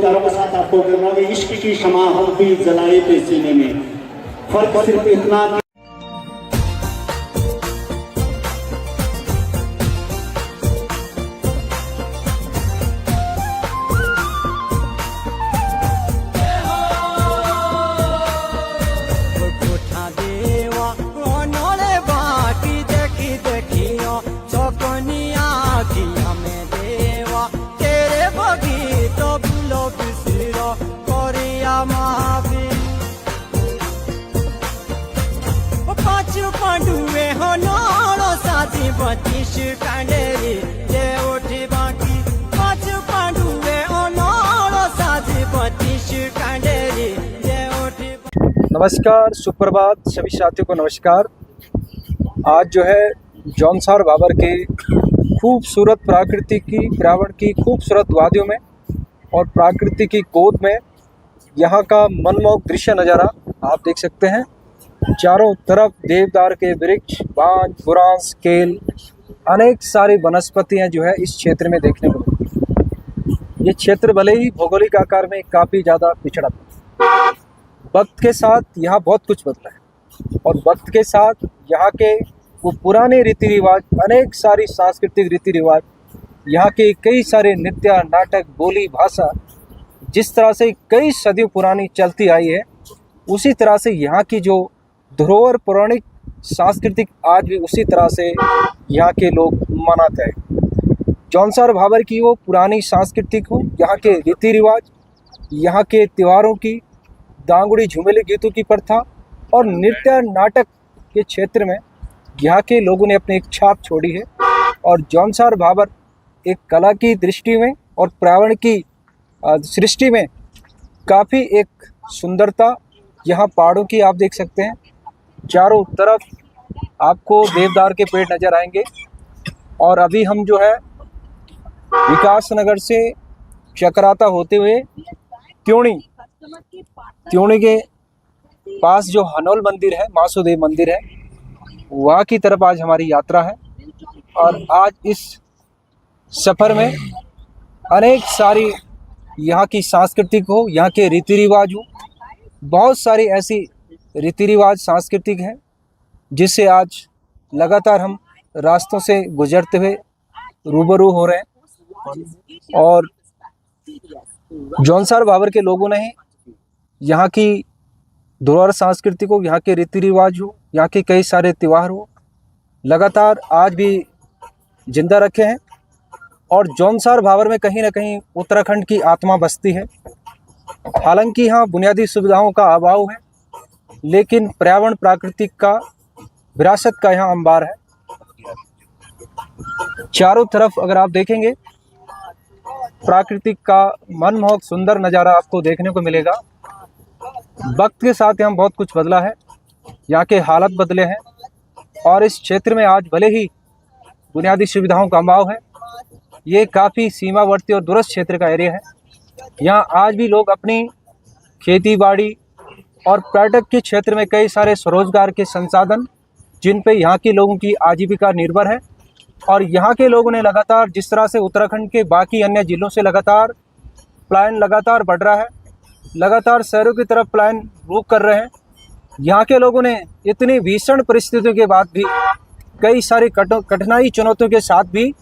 तारों के साथ आपको करना है इश्क की शमा हम भी जलाए थे सीने में, फर्क सिर्फ इतना कि नमस्कार, सुप्रभात सभी साथियों को नमस्कार। आज जो है जौनसार भाबर के खूबसूरत प्रकृति की पर्यावरण की खूबसूरत वादियों में और प्रकृति की गोद में यहाँ का मनमोहक दृश्य नज़ारा आप देख सकते हैं। चारों तरफ देवदार के वृक्ष, बांज, बुरांस, केल, अनेक सारी वनस्पतियाँ जो है इस क्षेत्र में देखने को मिलती। ये क्षेत्र भले ही भौगोलिक आकार में काफ़ी ज़्यादा पिछड़ा था, वक्त के साथ यहाँ बहुत कुछ बदला है और वक्त के साथ यहाँ के वो पुराने रीति रिवाज, अनेक सारी सांस्कृतिक रीति रिवाज, यहाँ के कई सारे नृत्य, नाटक, बोली, भाषा जिस तरह से कई सदियों पुरानी चलती आई है, उसी तरह से यहाँ की जो धरोहर पौराणिक सांस्कृतिक आज भी उसी तरह से यहाँ के लोग मनाते हैं। जौनसार भाबर की वो पुरानी सांस्कृतिक हो, यहाँ के रीति रिवाज, यहाँ के त्योहारों की, दांगुड़ी झुमेली गीतों की प्रथा और नृत्य नाटक के क्षेत्र में यहाँ के लोगों ने अपनी एक छाप छोड़ी है। और जौनसार भाबर एक कला की दृष्टि में और पर्यावरण की सृष्टि में काफ़ी एक सुंदरता, यहाँ पहाड़ों की आप देख सकते हैं, चारों तरफ आपको देवदार के पेड़ नज़र आएंगे। और अभी हम जो है विकास नगर से चकराता होते हुए त्योणी के पास जो हनोल मंदिर है, मासूदेव मंदिर है, वहाँ की तरफ आज हमारी यात्रा है। और आज इस सफ़र में अनेक सारी यहाँ की सांस्कृतिक हो, यहाँ के रीति रिवाज हो, बहुत सारी ऐसी रीति रिवाज सांस्कृतिक हैं जिससे आज लगातार हम रास्तों से गुजरते हुए रूबरू हो रहे हैं। और जौनसार भाबर के लोगों ने ही यहाँ की धरोहर सांस्कृतिक हो, यहाँ के रीति रिवाज हो, यहाँ के कई सारे त्यौहार हो, लगातार आज भी जिंदा रखे हैं। और जौनसार भाबर में कहीं ना कहीं उत्तराखंड की आत्मा बसती है। हालांकि यहाँ बुनियादी सुविधाओं का अभाव है, लेकिन पर्यावरण प्राकृतिक का विरासत का यहाँ अंबार है। चारों तरफ अगर आप देखेंगे प्राकृतिक का मनमोहक सुंदर नज़ारा आपको देखने को मिलेगा। वक्त के साथ यहाँ बहुत कुछ बदला है, यहाँ के हालात बदले हैं और इस क्षेत्र में आज भले ही बुनियादी सुविधाओं का अभाव है, ये काफ़ी सीमावर्ती और दूरस्थ क्षेत्र का एरिया है। यहाँ आज भी लोग अपनी खेती बाड़ी और पर्यटक के क्षेत्र में कई सारे स्वरोजगार के संसाधन जिन पे यहाँ के लोगों की आजीविका निर्भर है। और यहाँ के लोगों ने लगातार जिस तरह से उत्तराखंड के बाकी अन्य ज़िलों से लगातार पलायन लगातार बढ़ रहा है, लगातार शहरों की तरफ पलायन रुख कर रहे हैं, यहाँ के लोगों ने इतनी भीषण परिस्थितियों के बाद भी, कई सारी कठिनाई चुनौतियों के साथ भी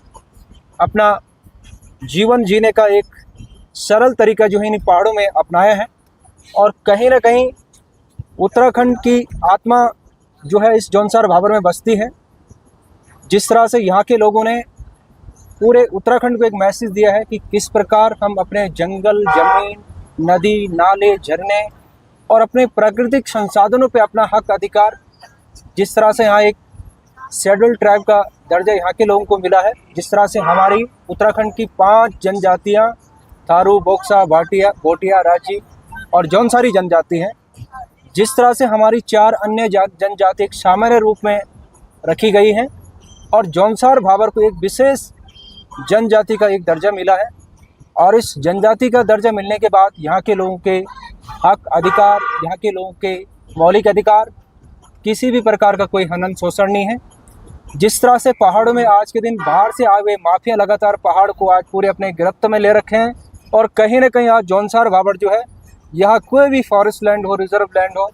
अपना जीवन जीने का एक सरल तरीका जो है इन पहाड़ों में अपनाया है। और कहीं ना कहीं उत्तराखंड की आत्मा जो है इस जौनसार भाबर में बसती है। जिस तरह से यहाँ के लोगों ने पूरे उत्तराखंड को एक मैसेज दिया है कि किस प्रकार हम अपने जंगल, जमीन, नदी, नाले, झरने और अपने प्राकृतिक संसाधनों पे अपना हक अधिकार, जिस तरह से यहाँ एक शेड्यूल ट्राइब का दर्जा यहाँ के लोगों को मिला है, जिस तरह से हमारी उत्तराखंड की 5 जनजातियाँ थारू, बोक्सा, भाटिया, भोटिया, रांची और जौनसारी जनजाति हैं, जिस तरह से हमारी 4 अन्य जनजाति एक सामान्य रूप में रखी गई हैं और जौनसार भाबर को एक विशेष जनजाति का एक दर्जा मिला है। और इस जनजाति का दर्जा मिलने के बाद यहाँ के लोगों के हक अधिकार, यहाँ के लोगों के मौलिक अधिकार, किसी भी प्रकार का कोई हनन शोषण नहीं है। जिस तरह से पहाड़ों में आज के दिन बाहर से आए हुए माफिया लगातार पहाड़ को आज पूरे अपने गिरफ्त में ले रखे हैं, और कहीं ना कहीं आज जौनसार भाबर जो है, यहाँ कोई भी फॉरेस्ट लैंड हो, रिजर्व लैंड हो,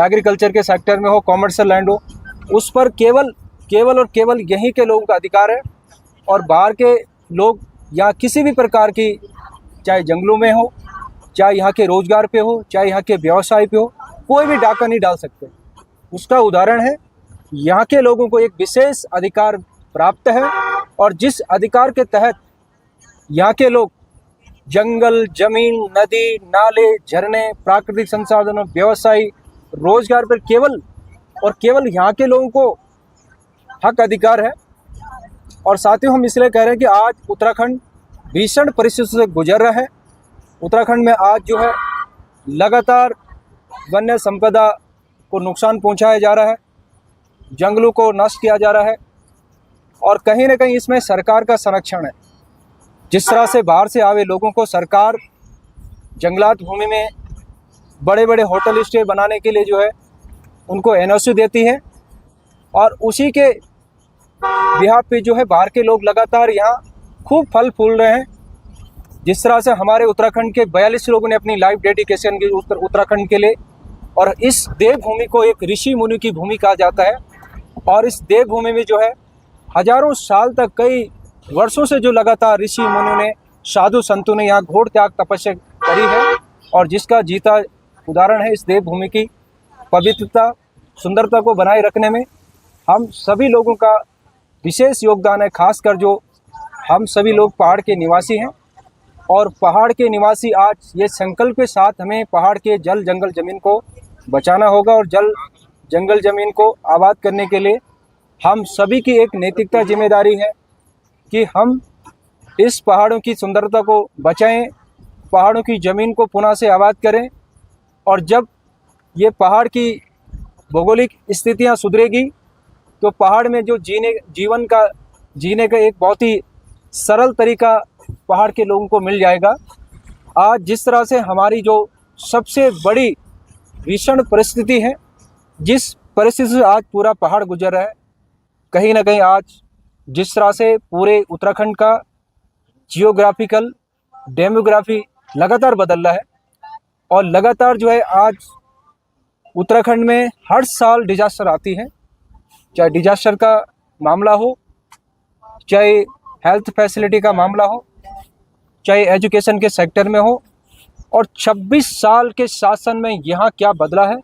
एग्रीकल्चर के सेक्टर में हो, कॉमर्शियल लैंड हो, उस पर केवल केवल और केवल यहीं के लोगों का अधिकार है। और बाहर के लोग यहाँ किसी भी प्रकार की, चाहे जंगलों में हो, चाहे यहाँ के रोजगार पे हो, चाहे यहाँ के व्यवसाय पे हो, कोई भी डाका नहीं डाल सकते। उसका उदाहरण है, यहाँ के लोगों को एक विशेष अधिकार प्राप्त है और जिस अधिकार के तहत यहाँ के लोग जंगल, जमीन, नदी, नाले, झरने, प्राकृतिक संसाधनों, व्यवसाय, रोजगार पर केवल और केवल यहाँ के लोगों को हक अधिकार है। और साथियों, हम इसलिए कह रहे हैं कि आज उत्तराखंड भीषण परिस्थितियों से गुजर रहा है। उत्तराखंड में आज जो है लगातार वन्य संपदा को नुकसान पहुंचाया जा रहा है, जंगलों को नष्ट किया जा रहा है और कहीं ना कहीं इसमें सरकार का संरक्षण है। जिस तरह से बाहर से आवे लोगों को सरकार जंगलात भूमि में बड़े बड़े होटल स्टे बनाने के लिए जो है उनको एनओसी देती है और उसी के बिहाफ पे जो है बाहर के लोग लगातार यहाँ खूब फल फूल रहे हैं। जिस तरह से हमारे उत्तराखंड के 42 लोगों ने अपनी लाइफ डेडिकेशन की उत्तराखंड के लिए, और इस देवभूमि को एक ऋषि मुनि की भूमि कहा जाता है और इस देवभूमि में जो है हजारों साल तक, कई वर्षों से जो लगातार ऋषि मुनियों ने, साधु संतों ने यहाँ घोर त्याग तपस्या करी है और जिसका जीता उदाहरण है इस देवभूमि की पवित्रता, सुंदरता को बनाए रखने में हम सभी लोगों का विशेष योगदान है। खासकर जो हम सभी लोग पहाड़ के निवासी हैं और पहाड़ के निवासी आज ये संकल्प के साथ हमें पहाड़ के जल, जंगल, ज़मीन को बचाना होगा और जल, जंगल, ज़मीन को आबाद करने के लिए हम सभी की एक नैतिकता जिम्मेदारी है कि हम इस पहाड़ों की सुंदरता को बचाएं, पहाड़ों की ज़मीन को पुनः से आबाद करें। और जब ये पहाड़ की भौगोलिक स्थितियां सुधरेगी तो पहाड़ में जो जीने का एक बहुत ही सरल तरीका पहाड़ के लोगों को मिल जाएगा। आज जिस तरह से हमारी जो सबसे बड़ी भीषण परिस्थिति है, जिस परिस्थिति से आज पूरा पहाड़ गुजर रहा है, कहीं ना कहीं आज जिस तरह से पूरे उत्तराखंड का जियोग्राफिकल डेमोग्राफी लगातार बदल रहा है और लगातार जो है आज उत्तराखंड में हर साल डिजास्टर आती है, चाहे डिजास्टर का मामला हो, चाहे हेल्थ फैसिलिटी का मामला हो, चाहे एजुकेशन के सेक्टर में हो। और 26 साल के शासन में यहाँ क्या बदला है,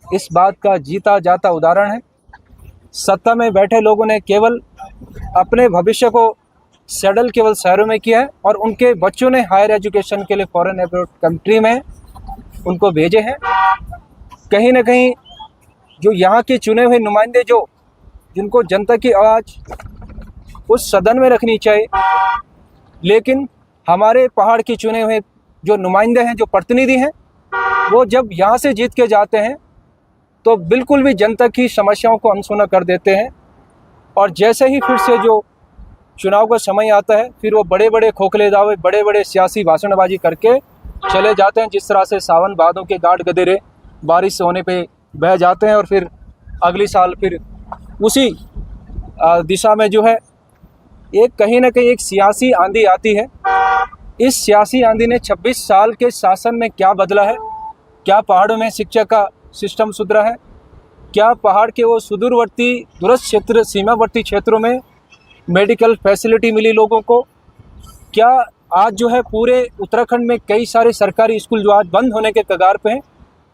इस बात का जीता जाता उदाहरण है। सत्ता में बैठे लोगों ने केवल अपने भविष्य को सेटल केवल शहरों में किया है और उनके बच्चों ने हायर एजुकेशन के लिए फॉरेन अब्रॉड कंट्री में उनको भेजे हैं। कहीं ना कहीं जो यहाँ के चुने हुए नुमाइंदे जिनको जनता की आवाज़ उस सदन में रखनी चाहिए, लेकिन हमारे पहाड़ के चुने हुए जो नुमाइंदे हैं, जो प्रतिनिधि हैं, वो जब यहाँ से जीत के जाते हैं तो बिल्कुल भी जनता की समस्याओं को अनसुना कर देते हैं और जैसे ही फिर से जो चुनाव का समय आता है, फिर वो बड़े बड़े खोखले दावे, बड़े बड़े सियासी भाषणबाजी करके चले जाते हैं। जिस तरह से सावन भादों के गाढ़ गधेरे बारिश होने पे बह जाते हैं और फिर अगली साल फिर उसी दिशा में जो है एक कहीं ना कहीं एक सियासी आंधी आती है। इस सियासी आंधी ने 26 साल के शासन में क्या बदला है? क्या पहाड़ों में शिक्षा का सिस्टम सुधरा है? क्या पहाड़ के वो सुदूरवर्ती, दूरस्थ क्षेत्र, सीमावर्ती क्षेत्रों में मेडिकल फैसिलिटी मिली लोगों को? क्या आज जो है पूरे उत्तराखंड में कई सारे सरकारी स्कूल जो आज बंद होने के कगार पे हैं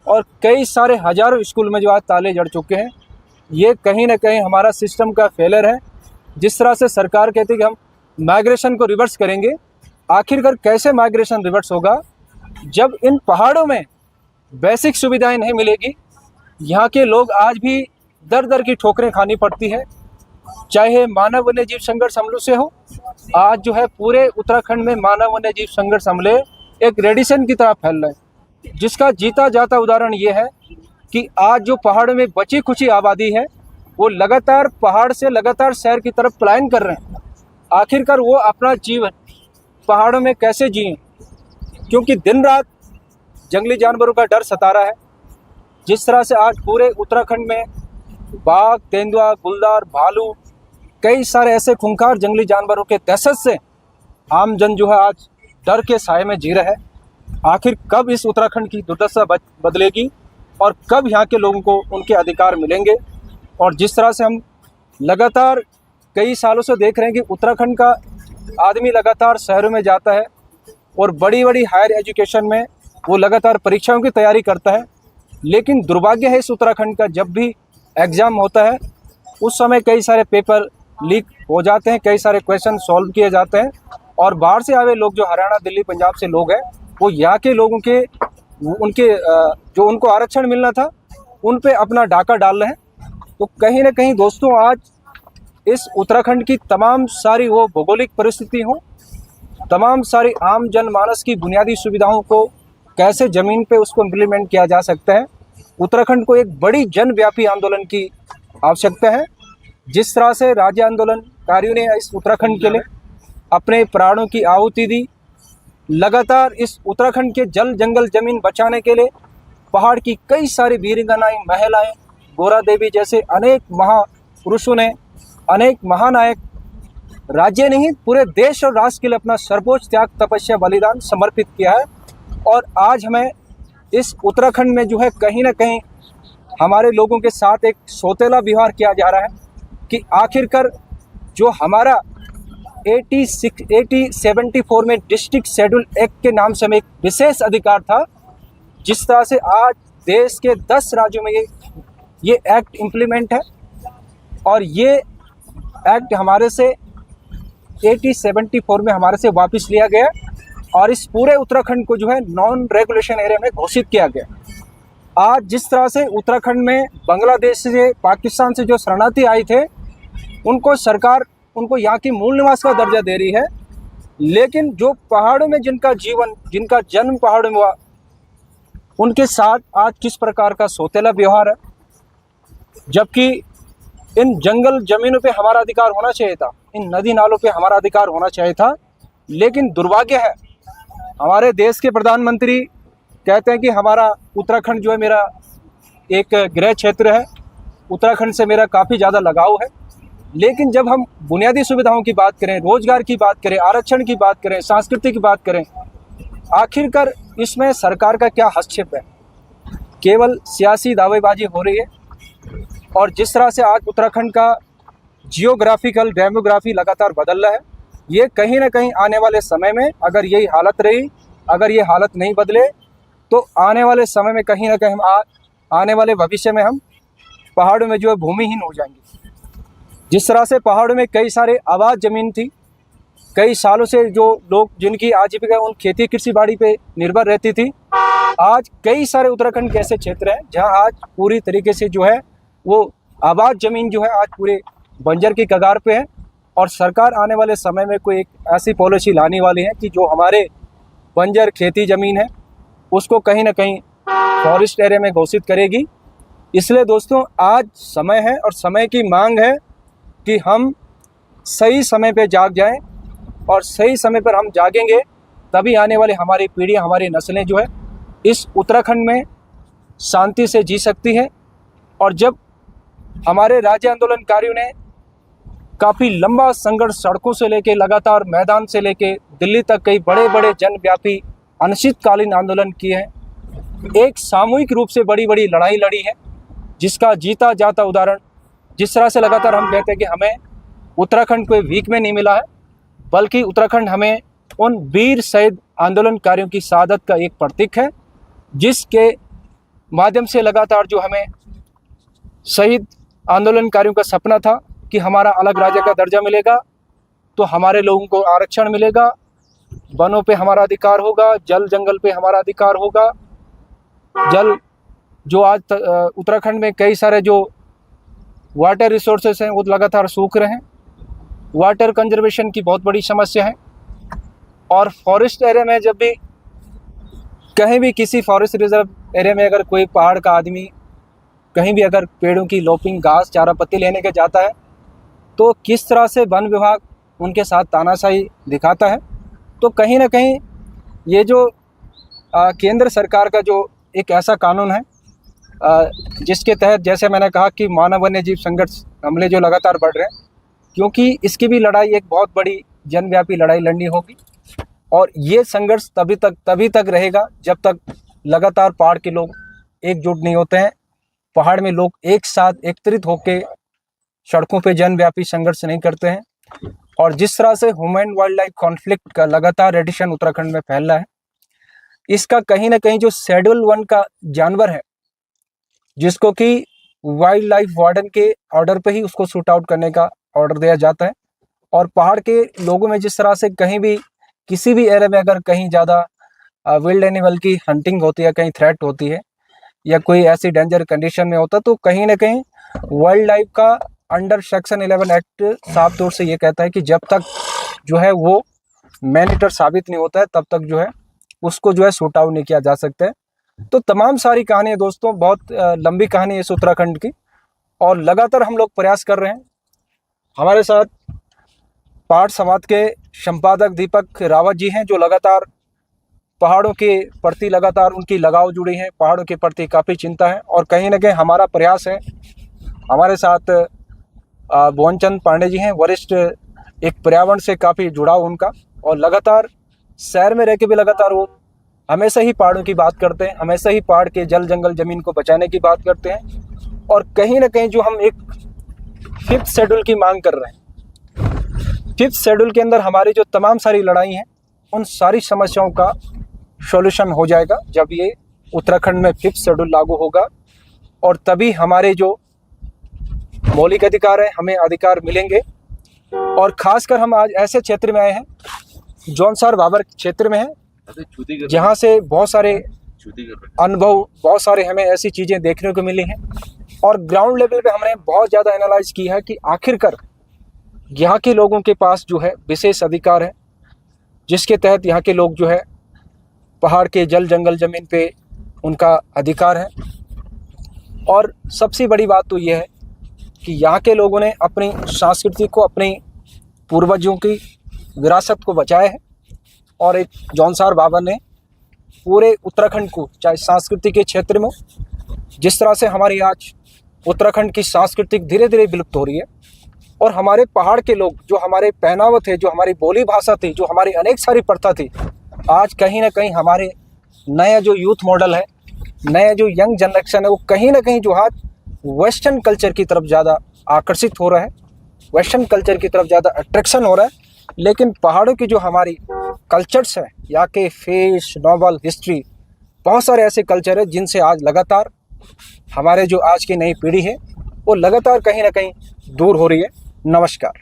और कई सारे हजारों स्कूल में जो आज ताले जड़ चुके हैं, ये कहीं ना कहीं हमारा सिस्टम का फेलियर है। जिस तरह से सरकार कहती है कि हम माइग्रेशन को रिवर्स करेंगे, आखिरकार कैसे माइग्रेशन रिवर्स होगा जब इन पहाड़ों में बेसिक सुविधाएं नहीं मिलेगी? यहाँ के लोग आज भी दर दर की ठोकरें खानी पड़ती है, चाहे मानव वन्य जीव संघर्ष हमलों से हो। आज जो है पूरे उत्तराखंड में मानव वन्य जीव संघर्ष हमले एक रेडिएशन की तरह फैल रहे हैं, जिसका जीता जाता उदाहरण ये है कि आज जो पहाड़ों में बची खुची आबादी है वो लगातार पहाड़ से लगातार शहर की तरफ पलायन कर रहे हैं। आखिरकार वो अपना जीवन पहाड़ों में कैसे जिए, क्योंकि दिन रात जंगली जानवरों का डर सता रहा है। जिस तरह से आज पूरे उत्तराखंड में बाघ, तेंदुआ, गुलदार, भालू, कई सारे ऐसे खूंखार जंगली जानवरों के दहशत से आम जन जो है आज डर के साए में जी रहे हैं। आखिर कब इस उत्तराखंड की दुर्दशा बदलेगी और कब यहाँ के लोगों को उनके अधिकार मिलेंगे। और जिस तरह से हम लगातार कई सालों से देख रहे हैं कि उत्तराखंड का आदमी लगातार शहरों में जाता है और बड़ी बड़ी हायर एजुकेशन में वो लगातार परीक्षाओं की तैयारी करता है, लेकिन दुर्भाग्य है इस उत्तराखंड का, जब भी एग्ज़ाम होता है उस समय कई सारे पेपर लीक हो जाते हैं, कई सारे क्वेश्चन सॉल्व किए जाते हैं और बाहर से आए लोग जो हरियाणा, दिल्ली, पंजाब से लोग हैं वो यहाँ के लोगों के उनके जो उनको आरक्षण मिलना था उन पे अपना डाका डाल रहे हैं। तो कहीं ना कहीं दोस्तों आज इस उत्तराखंड की तमाम सारी वो भौगोलिक परिस्थिति हो, तमाम सारी आम जनमानस की बुनियादी सुविधाओं को कैसे ज़मीन पे उसको इम्प्लीमेंट किया जा सकता है, उत्तराखंड को एक बड़ी जनव्यापी आंदोलन की आवश्यकता है। जिस तरह से राज्य आंदोलनकारियों ने इस उत्तराखंड के लिए अपने प्राणों की आहुति दी, लगातार इस उत्तराखंड के जल जंगल ज़मीन बचाने के लिए पहाड़ की कई सारी वीरांगनाएं, महिलाएं, गोरा देवी जैसे अनेक महापुरुषों ने, अनेक महानायक राज्य नहीं पूरे देश और राष्ट्र के लिए अपना सर्वोच्च त्याग, तपस्या, बलिदान समर्पित किया है। और आज हमें इस उत्तराखंड में जो है कहीं ना कहीं हमारे लोगों के साथ एक सौतेला व्यवहार किया जा रहा है कि आखिरकार जो हमारा 74 में डिस्ट्रिक्ट शेड्यूल एक्ट के नाम से हमें एक विशेष अधिकार था, जिस तरह से आज देश के 10 राज्यों में ये एक्ट इम्प्लीमेंट है और ये एक्ट हमारे से 74 में हमारे से वापस लिया गया और इस पूरे उत्तराखंड को जो है नॉन रेगुलेशन एरिया में घोषित किया गया। आज जिस तरह से उत्तराखंड में बांग्लादेश से, पाकिस्तान से जो शरणार्थी आए थे उनको सरकार उनको यहाँ की मूल निवास का दर्जा दे रही है, लेकिन जो पहाड़ों में जिनका जीवन, जिनका जन्म पहाड़ों में हुआ, उनके साथ आज किस प्रकार का सौतेला व्यवहार है। जबकि इन जंगल ज़मीनों पे हमारा अधिकार होना चाहिए था, इन नदी नालों पे हमारा अधिकार होना चाहिए था, लेकिन दुर्भाग्य है हमारे देश के प्रधानमंत्री कहते हैं कि हमारा उत्तराखंड जो है मेरा एक गृह क्षेत्र है, उत्तराखंड से मेरा काफ़ी ज़्यादा लगाव है। लेकिन जब हम बुनियादी सुविधाओं की बात करें, रोजगार की बात करें, आरक्षण की बात करें, संस्कृति की बात करें, आखिरकार इसमें सरकार का क्या हस्तक्षेप है? केवल सियासी दावेबाजी हो रही है। और जिस तरह से आज उत्तराखंड का जियोग्राफिकल डेमोग्राफी लगातार बदल रहा है, ये कहीं ना कहीं आने वाले समय में अगर यही हालत रही, अगर ये हालत नहीं बदले तो आने वाले समय में कहीं ना कहीं हम आने वाले भविष्य में हम पहाड़ों में जो है भूमिहीन हो जाएंगे। जिस तरह से पहाड़ों में कई सारे आबाद ज़मीन थी, कई सालों से जो लोग जिनकी आजीविका उन खेती कृषि बाड़ी पे निर्भर रहती थी, आज कई सारे उत्तराखंड के ऐसे क्षेत्र हैं जहां आज पूरी तरीके से जो है वो आबाद ज़मीन जो है आज पूरे बंजर की कगार पे है। और सरकार आने वाले समय में कोई एक ऐसी पॉलिसी लाने वाली है कि जो हमारे बंजर खेती ज़मीन है उसको कहीं ना कहीं फॉरेस्ट एरिया में घोषित करेगी। इसलिए दोस्तों आज समय है और समय की मांग है कि हम सही समय पे जाग जाएं, और सही समय पर हम जागेंगे तभी आने वाली हमारी पीढ़ियां, हमारी नस्लें जो है इस उत्तराखंड में शांति से जी सकती है। और जब हमारे राज्य आंदोलनकारियों ने काफ़ी लंबा संघर्ष सड़कों से लेके लगातार मैदान से लेके दिल्ली तक कई बड़े बड़े जनव्यापी अनिश्चितकालीन आंदोलन किए हैं, एक सामूहिक रूप से बड़ी बड़ी लड़ाई लड़ी है, जिसका जीता जाता उदाहरण जिस तरह से लगातार हम कहते हैं कि हमें उत्तराखंड कोई वीक में नहीं मिला है, बल्कि उत्तराखंड हमें उन वीर शहीद आंदोलनकारियों की शहादत का एक प्रतीक है, जिसके माध्यम से लगातार जो हमें शहीद आंदोलनकारियों का सपना था कि हमारा अलग राज्य का दर्जा मिलेगा, तो हमारे लोगों को आरक्षण मिलेगा, वनों पे हमारा अधिकार होगा, जल जंगल पे हमारा अधिकार होगा। जल जो आज उत्तराखंड में कई सारे जो वाटर रिसोर्सेस हैं वो लगातार सूख रहे हैं, वाटर कंजर्वेशन की बहुत बड़ी समस्या है। और फॉरेस्ट एरिया में जब भी कहीं भी किसी फॉरेस्ट रिजर्व एरिया में अगर कोई पहाड़ का आदमी कहीं भी अगर पेड़ों की लोपिंग, घास, चारा पत्ती लेने के जाता है तो किस तरह से वन विभाग उनके साथ तानाशाही दिखाता है। तो कहीं ना कहीं ये जो केंद्र सरकार का जो एक ऐसा कानून है जिसके तहत जैसे मैंने कहा कि मानव वन्य जीव संघर्ष हमले जो लगातार बढ़ रहे हैं, क्योंकि इसकी भी लड़ाई एक बहुत बड़ी जनव्यापी लड़ाई लड़नी होगी। और ये संघर्ष तभी तक रहेगा जब तक लगातार पहाड़ के लोग एकजुट नहीं होते हैं, पहाड़ में लोग एक साथ एकत्रित होकर सड़कों पे जनव्यापी संघर्ष नहीं करते हैं। और जिस तरह से ह्यूमन वाइल्ड लाइफ कॉन्फ्लिक्ट का लगातार एडिशन उत्तराखंड में फैल रहा है, इसका कहीं ना कहीं जो शेड्यूल 1 का जानवर है, जिसको कि वाइल्ड लाइफ वार्डन के ऑर्डर पे ही उसको शूट आउट करने का ऑर्डर दिया जाता है, और पहाड़ के लोगों में जिस तरह से कहीं भी किसी भी एरिया में अगर कहीं ज़्यादा विल्ड एनिमल की हंटिंग होती है, कहीं थ्रेट होती है या कोई ऐसी डेंजर कंडीशन में होता है, तो कहीं ना कहीं वाइल्ड लाइफ का अंडर सेक्शन 11 एक्ट साफ तौर से ये कहता है कि जब तक जो है वो मैनिटर साबित नहीं होता है, तब तक जो है उसको जो है शूट आउट नहीं किया जा सकता है। तो तमाम सारी कहानी है दोस्तों, बहुत लंबी कहानी है इस उत्तराखंड की, और लगातार हम लोग प्रयास कर रहे हैं। हमारे साथ पहाड़ संवाद के संपादक दीपक रावत जी हैं, जो लगातार पहाड़ों के प्रति लगातार उनकी लगाव जुड़ी है, पहाड़ों के प्रति काफ़ी चिंता है, और कहीं ना कहीं हमारा प्रयास है। हमारे साथ भुवनचंद पांडे जी हैं, वरिष्ठ, एक पर्यावरण से काफ़ी जुड़ाव उनका, और लगातार शहर में रह के भी लगातार वो हमेशा ही पहाड़ों की बात करते हैं, हमेशा ही पहाड़ के जल जंगल ज़मीन को बचाने की बात करते हैं। और कहीं ना कहीं जो हम एक 5th शेड्यूल की मांग कर रहे हैं, 5th शेड्यूल के अंदर हमारी जो तमाम सारी लड़ाई हैं, उन सारी समस्याओं का सॉल्यूशन हो जाएगा जब ये उत्तराखंड में 5th शेड्यूल लागू होगा, और तभी हमारे जो मौलिक अधिकार हैं, हमें अधिकार मिलेंगे। और ख़ासकर हम आज ऐसे क्षेत्र में आए हैं, जौनसार बाबर क्षेत्र में है, जहाँ से बहुत सारे अनुभव, बहुत सारे हमें ऐसी चीज़ें देखने को मिली हैं, और ग्राउंड लेवल पे हमने बहुत ज़्यादा एनालाइज किया है कि आखिरकार यहाँ के लोगों के पास जो है विशेष अधिकार है, जिसके तहत यहाँ के लोग जो है पहाड़ के जल जंगल ज़मीन पे उनका अधिकार है। और सबसे बड़ी बात तो ये है कि यहाँ के लोगों ने अपनी संस्कृति को, अपने पूर्वजों की विरासत को बचाया है, और एक जौनसार बाबा ने पूरे उत्तराखंड को, चाहे संस्कृति के क्षेत्र में, जिस तरह से हमारी आज उत्तराखंड की संस्कृति धीरे धीरे विलुप्त हो रही है, और हमारे पहाड़ के लोग, जो हमारे पहनावा थे, जो हमारी बोली भाषा थी, जो हमारी अनेक सारी प्रथा थी, आज कहीं ना कहीं हमारे नया जो यूथ मॉडल है, नया जो यंग जनरेशन है, वो कहीं ना कहीं जो आज वेस्टर्न कल्चर की तरफ ज़्यादा आकर्षित हो रहा है, वेस्टर्न कल्चर की तरफ ज़्यादा अट्रैक्शन हो रहा है। लेकिन पहाड़ों की जो हमारी कल्चर्स हैं, यहाँ के फेस, नॉवल, हिस्ट्री, बहुत सारे ऐसे कल्चर है जिनसे आज लगातार हमारे जो आज की नई पीढ़ी है वो लगातार कहीं ना कहीं दूर हो रही है। नमस्कार।